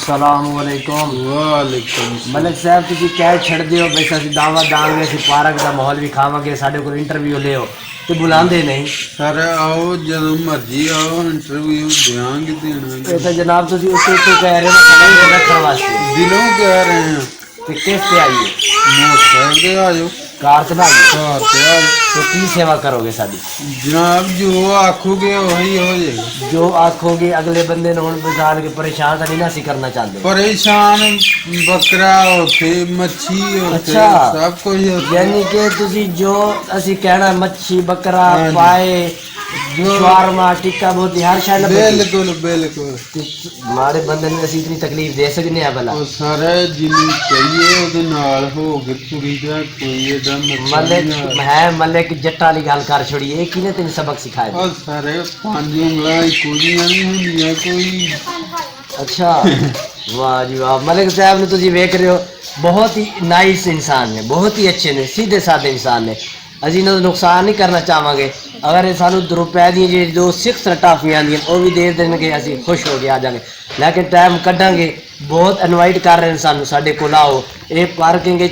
सलामुअलैकुम। वालेकुम मलिक साहब तुझी क्या छड़ दियो बस असि दावत दांगे असि पार्क का माहौल भी खावांगे साडे को इंटरव्यू लियो ते बुलांदे नहीं। सर आओ जदों मर्जी आओ इंटरव्यू देंगे ये देना तो जनाब तुझी उत्ते उत्ते कह रहे हो ना रखने वास्ते दिलों कह रहे हैं ते किस पे आइए मोटरसाइकिल पे आ जाओ कार से ना आइए कार पे आ जाओ तो की सेवा करोगे साडी? जनाब जो आखोगे वही हो जाएगा। जो आखोगे अगले बंदे ने हुण बेचार के परेशान तो नहीं ना सी करना चाहते। परेशान बकरा होते मच्छी होते अच्छा सब कुछ होते यानी कि तुझी जो असी कहना मच्छी बकरा हाँ जी। पाए जो शवारमा टिक्का बहुत हर शायद बिल्कुल बिल्कुल हमारे बंदे ने असी इतनी तकलीफ दे सकते हैं भला? और सारा जिन्नी चाहिए ਉਹਦੇ ਨਾਲ ਹੋ ਕੇ ਤੁਰੀ ਦਾ ਕੋਈ ਇਹਦਾ मलिक है मलिक जट्टा वाली गल कर छोड़ी है किने तेन सबक सिखाए? और सारे पांच ਉਂਗਲਾਂ ਕੋਲੀਆਂ नहीं ਹੁੰਦੀਆਂ कोई। अच्छा वाह जी वाह मलिक साहब ने तुझी वेख रहे हो बहुत ही नाइस इंसान ने बहुत ही अच्छे ने सीधे साधे इंसान ने असी इन्हों नुकसान नहीं करना चाहवांगे। अगर ये सानू रुपए दी जी जो 6 टाफियां आंदियां वो भी दे देंगे असी खुश हो के आ जाएंगे लेकिन टाइम कढ़ांगे। बहुत इनवाइट कर रहे हैं सानू साडे कोल आओ ये पार्किंग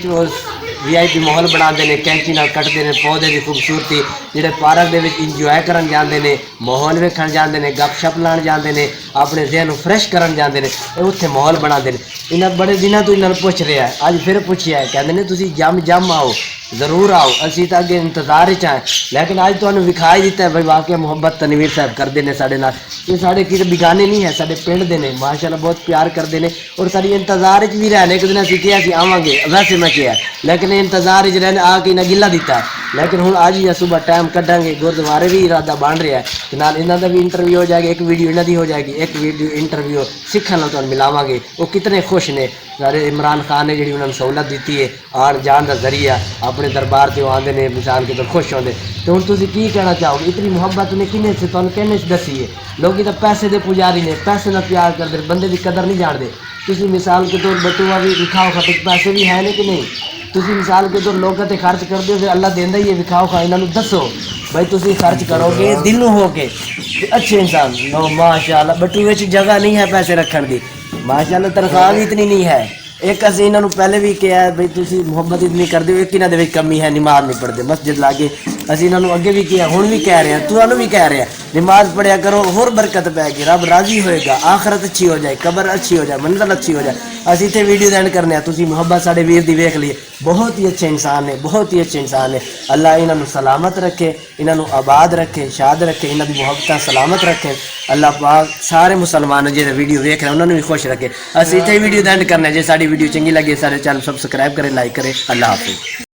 VIP माहौल बनाते हैं कैंची नाल कटते हैं पौधे की खूबसूरती ਜਿਹੜੇ पार्क ਦੇ ਵਿੱਚ इंजॉय ਕਰਨ ਜਾਂਦੇ ਨੇ माहौल ਵੇਖਣ ਜਾਂਦੇ ਨੇ गपशप ਲਾਣ ਜਾਂਦੇ ਨੇ ਆਪਣੇ ਜ਼ਹਿਨ ਨੂੰ ਫਰੈਸ਼ ਕਰਨ ਜਾਂਦੇ ਨੇ ਇਹ ਉੱਥੇ ਮਾਹੌਲ ਬਣਾਉਂਦੇ ਨੇ। ਇਹਨਾਂ ਬੜੇ ਦਿਨਾਂ ਤੋਂ ਇਹਨਾਂ ਨੂੰ ਪੁੱਛ ਰਿਹਾ ਅੱਜ ਫਿਰ ਪੁੱਛਿਆ ਕਹਿੰਦੇ ਨੇ ਤੁਸੀਂ ਜਮ ਆਓ ਜ਼ਰੂਰ आओ ਅਸੀਂ ਤਾਂ ਅੱਗੇ इंतजार च आए लेकिन ਅੱਜ ਤੁਹਾਨੂੰ ਵਿਖਾਈ ਦਿੱਤਾ है भाई वाकई ਮੁਹੱਬਤ तनवीर साहब करते हैं साढ़े नाल। ये साढ़े किसी बिगाने नहीं है साढ़े पिंड दे ने माशाल्लाह बहुत प्यार करते हैं और साड़ी इंतजार च भी रहने एक दिन असीं किया सी आवांगे वैसे मैं किया लेकिन इंतजार च रहने आके इन्हें गिला दिता है लेकिन हुण आज ही सुबह टाइम कढ़ांगे गुरुद्वारे भी इरादा बन रहा है ते नाल इन्हां दा भी इंटरव्यू हो जाएगा एक वीडियो इन्हां दी हो जाएगी एक वीडियो इंटरव्यू सिखण नाल तुहानूं मिलावांगे वो कितने खुश ने सारे इमरान खान ने जी उन्होंने सहूलत दी है आन जान का जरिया अपने दरबार से आते हैं मिसाल के तो खुश होंगे तो हूँ तुम की कहना चाहोगे इतनी मुहब्बत ने किन्ने से तुम कहने से दसी है लोग तो पैसे के पुजारी ने पैसे ना प्यार करते बंदे की कदर नहीं जानते। तुम मिसाल के तौर बटुआ भी विखाओ खा पैसे भी है नहीं कि नहीं तुम मिसाल के तौर लोगों से खर्च करते हो फिर अल्लाह देंदा ही है विखाओ खा इन्होंने दसो भाई तुम खर्च करोगे दिल हो के अच्छे इंसान नो माशाल्लाह बटुए जगह नहीं है पैसे रखने की माशाल्लाह तनख्वाह भी इतनी नहीं है। एक असी इन्होंने पहले भी कहा है भाई तुम मुहब्बत इतनी करते हो एक इन्होंने कमी है नमाज नहीं पढ़ते मस्जिद लागे असी इन्होंने अगे भी किया हुण भी कह रहे हैं तुहानू भी कह रहे हैं नमाज पढ़िया करो होर बरकत पैगी रब राजी होएगा आखरत अच्छी हो जाए कबर अच्छी हो जाए मंजिल अच्छी हो जाए। असी इतने वीडियो एंड करने हैं तुम मुहब्बत साढ़े वीर की वेख लिए बहुत ही अच्छे इंसान ने बहुत ही अच्छे इंसान ने अल्लाह इन्होंने सलामत रखे इन्हों आबाद रखे शाद रखे इन्हों की मुहब्बत सलामत रखे अल्लाह पाक सारे मुसलमान जो वीडियो वेख रहे हैं उन्होंने भी खुश रखे। असी इतने वीडियो एंड करने जे साड़ी वीडियो चंगी लगे सारे चैनल सब्सक्राइब करें लाइक करें अल्लाह हाफिज़।